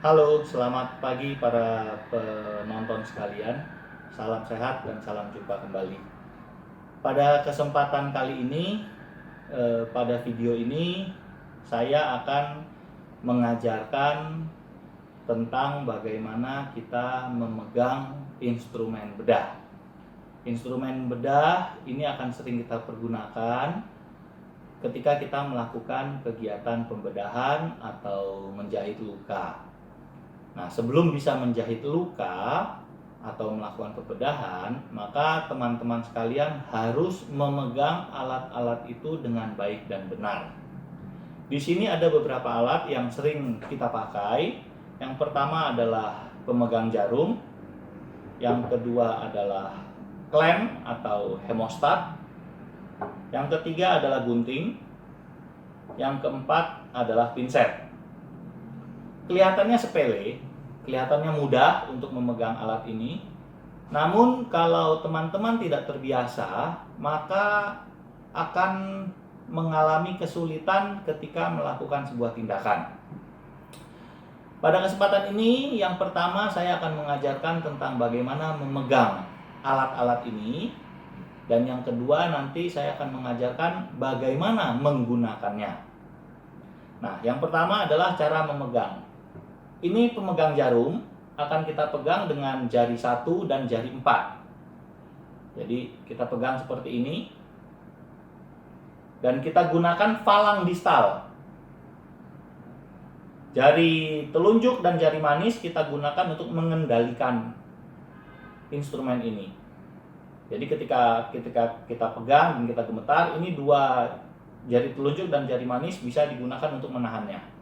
Halo, selamat pagi para penonton sekalian. Salam sehat dan salam jumpa kembali. Pada kesempatan kali ini, pada video ini, saya akan mengajarkan tentang bagaimana kita memegang instrumen bedah. Instrumen bedah ini akan sering kita pergunakan ketika kita melakukan kegiatan pembedahan atau menjahit luka. Nah, sebelum bisa menjahit luka atau melakukan pembedahan, maka teman-teman sekalian harus memegang alat-alat itu dengan baik dan benar. Di sini ada beberapa alat yang sering kita pakai. Yang pertama adalah pemegang jarum, yang kedua adalah klem atau hemostat, yang ketiga adalah gunting, yang keempat adalah pinset. Kelihatannya sepele, kelihatannya mudah untuk memegang alat ini. Namun kalau teman-teman tidak terbiasa, maka akan mengalami kesulitan ketika melakukan sebuah tindakan. Pada kesempatan ini, yang pertama saya akan mengajarkan tentang bagaimana memegang alat-alat ini. Dan yang kedua nanti saya akan mengajarkan bagaimana menggunakannya. Nah, yang pertama adalah cara memegang. Ini pemegang jarum akan kita pegang dengan jari 1 dan jari 4. Jadi kita pegang seperti ini. Dan kita gunakan falang distal. Jari telunjuk dan jari manis kita gunakan untuk mengendalikan instrumen ini. Jadi ketika kita pegang dan kita gemetar, ini dua jari telunjuk dan jari manis bisa digunakan untuk menahannya.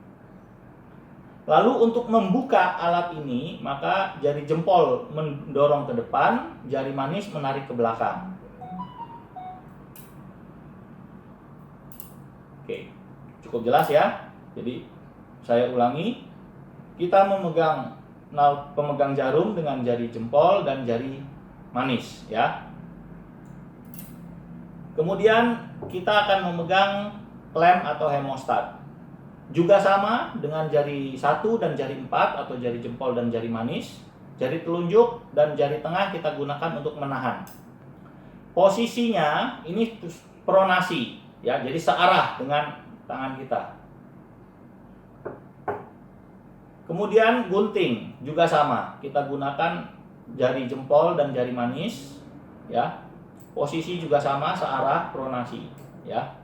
Lalu untuk membuka alat ini, maka jari jempol mendorong ke depan, jari manis menarik ke belakang. Oke, cukup jelas ya. Jadi saya ulangi, kita memegang pemegang jarum dengan jari jempol dan jari manis ya. Kemudian kita akan memegang klem atau hemostat. Juga sama dengan jari 1 dan jari 4 atau jari jempol dan jari manis. Jari telunjuk dan jari tengah kita gunakan untuk menahan. Posisinya ini pronasi ya, jadi searah dengan tangan kita. Kemudian gunting juga sama, kita gunakan jari jempol dan jari manis ya. Posisi juga sama, searah, pronasi ya.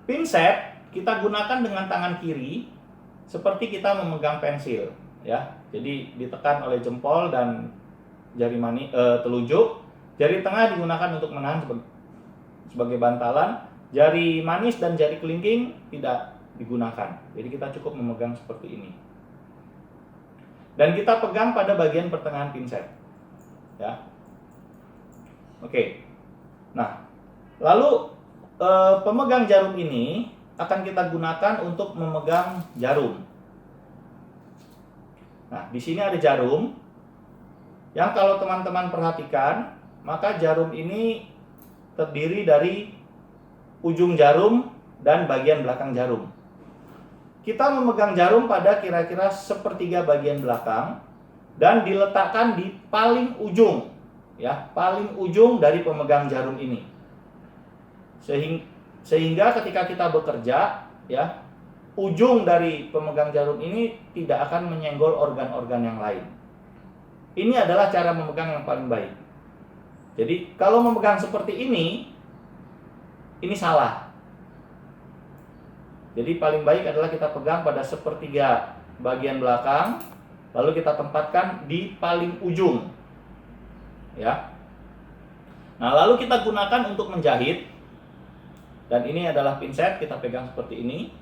Pinset kita gunakan dengan tangan kiri seperti kita memegang pensil ya. Jadi ditekan oleh jempol dan jari manis telunjuk. Jari tengah digunakan untuk menahan sebagai bantalan. Jari manis dan jari kelingking tidak digunakan. Jadi kita cukup memegang seperti ini. Dan kita pegang pada bagian pertengahan pinset. Ya. Oke. Nah, lalu pemegang jarum ini akan kita gunakan untuk memegang jarum. Nah, di sini ada jarum. Yang kalau teman-teman perhatikan, maka jarum ini terdiri dari ujung jarum dan bagian belakang jarum. Kita memegang jarum pada kira-kira sepertiga bagian belakang dan diletakkan di paling ujung, ya, paling ujung dari pemegang jarum ini. Sehingga ketika kita bekerja ya, ujung dari pemegang jarum ini tidak akan menyenggol organ-organ yang lain. Ini adalah cara memegang yang paling baik. Jadi kalau memegang seperti ini salah. Jadi paling baik adalah kita pegang pada sepertiga bagian belakang, lalu kita tempatkan di paling ujung ya. Nah, lalu kita gunakan untuk menjahit. Dan ini adalah pinset, kita pegang seperti ini.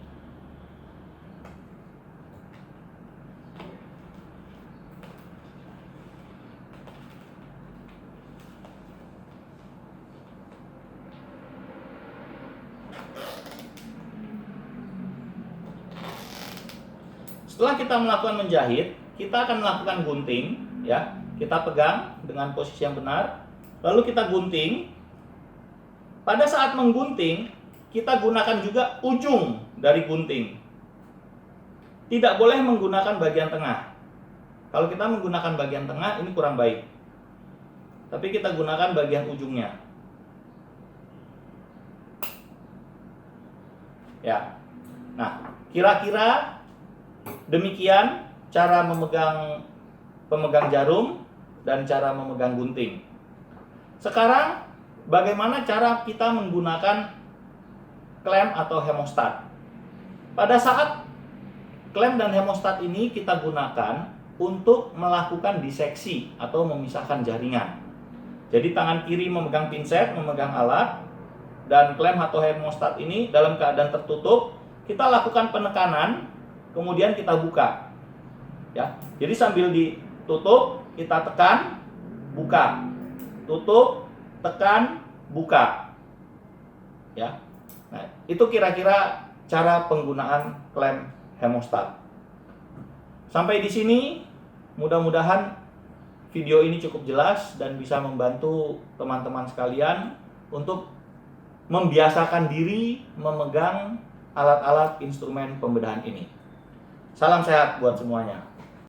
Setelah kita melakukan menjahit, kita akan melakukan gunting ya. Kita pegang dengan posisi yang benar, lalu kita gunting. Pada saat menggunting, kita gunakan juga ujung dari gunting. Tidak boleh menggunakan bagian tengah. Kalau kita menggunakan bagian tengah, ini kurang baik. Tapi kita gunakan bagian ujungnya. Ya. Nah, kira-kira demikian cara memegang pemegang jarum dan cara memegang gunting. Sekarang, bagaimana cara kita menggunakan klem atau hemostat? Pada saat klem dan hemostat ini kita gunakan untuk melakukan diseksi atau memisahkan jaringan. Jadi tangan kiri memegang pinset, memegang alat, dan klem atau hemostat ini dalam keadaan tertutup, kita lakukan penekanan, kemudian kita buka. Ya, jadi sambil ditutup, kita tekan, buka, tutup, tekan, buka. Ya, nah itu kira-kira cara penggunaan klem hemostat. Sampai di sini, mudah-mudahan video ini cukup jelas dan bisa membantu teman-teman sekalian untuk membiasakan diri memegang alat-alat instrumen pembedahan ini. Salam sehat buat semuanya.